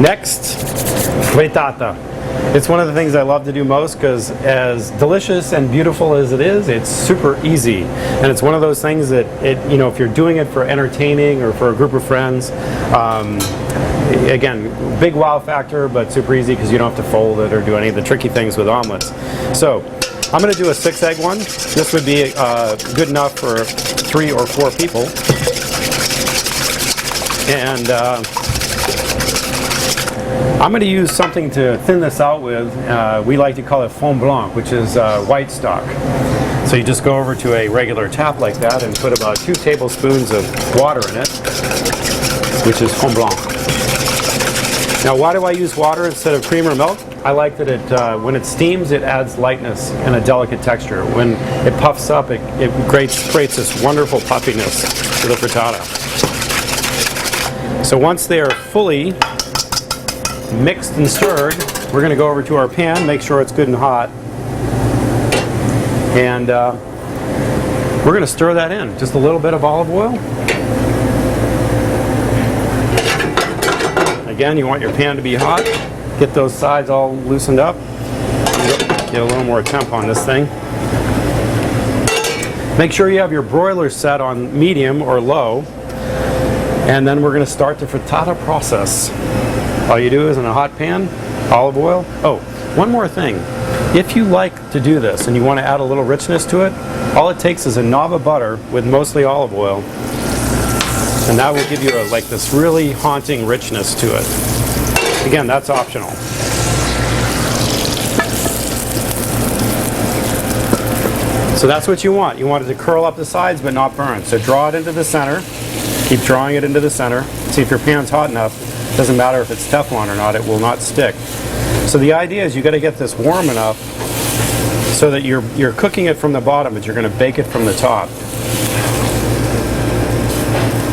Next, frittata. It's one of the things I love to do most because as delicious and beautiful as it is, it's super easy. And it's one of those things that, if you're doing it for entertaining or for a group of friends, again, big wow factor, but super easy because you don't have to fold it or do any of the tricky things with omelets. So I'm going to do a 6-egg one. This would be good enough for 3 or 4 people. And I'm going to use something to thin this out with. We like to call it fond blanc, which is white stock. So you just go over to a regular tap like that and put about 2 tablespoons of water in it, which is fond blanc. Now, why do I use water instead of cream or milk? I like that when it steams, it adds lightness and a delicate texture. When it puffs up, it creates this wonderful puffiness to the frittata. So once they are fully mixed and stirred, we're going to go over to our pan, make sure it's good and hot, and we're going to stir that in. Just a little bit of olive oil. Again, you want your pan to be hot. Get those sides all loosened up. Get a little more temp on this thing. Make sure you have your broiler set on medium or low, and then we're going to start the frittata process. All you do is in a hot pan, olive oil. Oh, one more thing. If you like to do this and you want to add a little richness to it, all it takes is a knob of butter with mostly olive oil, and that will give you this really haunting richness to it. Again, that's optional. So that's what you want. You want it to curl up the sides but not burn. So draw it into the center. Keep drawing it into the center. See if your pan's hot enough. Doesn't matter if it's Teflon or not, it will not stick. So the idea is you got to get this warm enough so that you're cooking it from the bottom, but you're going to bake it from the top.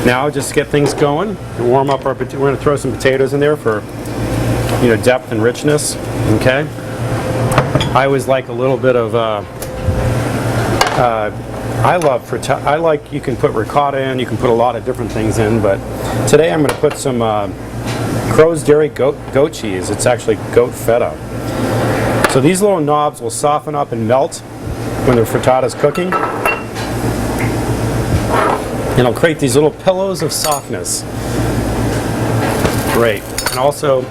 Now just get things going. Warm up our we're going to throw some potatoes in there for depth and richness. Okay. I always like a little bit of I love frittata. You can put ricotta in, you can put a lot of different things in, but today I'm going to put some Crow's Dairy goat cheese. It's actually goat feta. So these little knobs will soften up and melt when the frittata is cooking. And it'll create these little pillows of softness. Great. And also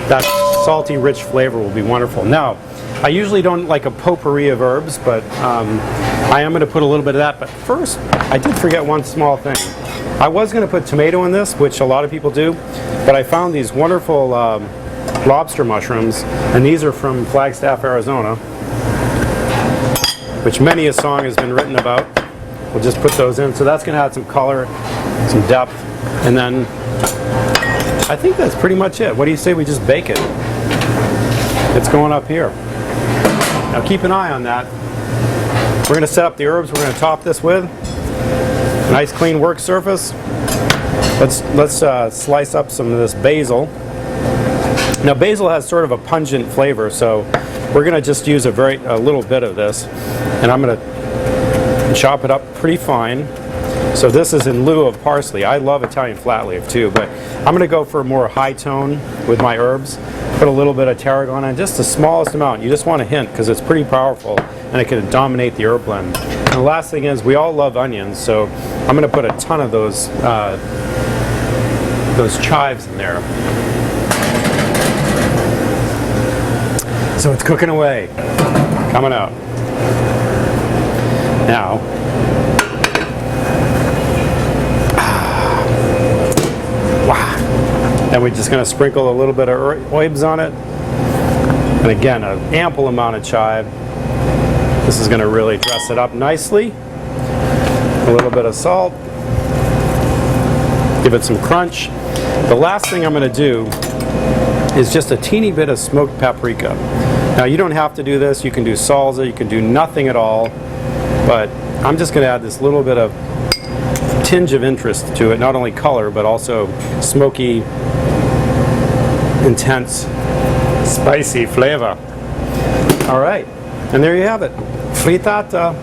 that salty, rich flavor will be wonderful. Now, I usually don't like a potpourri of herbs, but I am going to put a little bit of that. But first, I did forget one small thing. I was going to put tomato in this, which a lot of people do, but I found these wonderful lobster mushrooms, and these are from Flagstaff, Arizona, which many a song has been written about. We'll just put those in. So that's going to add some color, some depth, and then I think that's pretty much it. What do you say we just bake it? It's going up here. Now keep an eye on that. We're going to set up the herbs we're going to top this with. Nice clean work surface. Let's slice up some of this basil. Now basil has sort of a pungent flavor, so we're going to just use a little bit of this, and I'm going to chop it up pretty fine. So this is in lieu of parsley. I love Italian flat leaf too, but I'm going to go for a more high tone with my herbs. Put a little bit of tarragon in, just the smallest amount. You just want a hint because it's pretty powerful and it can dominate the herb blend. And the last thing is we all love onions, so I'm going to put a ton of those chives in there. So it's cooking away, coming out. Now, wow. Then we're just going to sprinkle a little bit of herbs on it. And again, an ample amount of chive. This is going to really dress it up nicely. A little bit of salt. Give it some crunch. The last thing I'm going to do is just a teeny bit of smoked paprika. Now you don't have to do this. You can do salsa. You can do nothing at all. But I'm just going to add this little bit of tinge of interest to it. Not only color, but also smoky, intense, spicy flavor. All right. And there you have it. Frittata.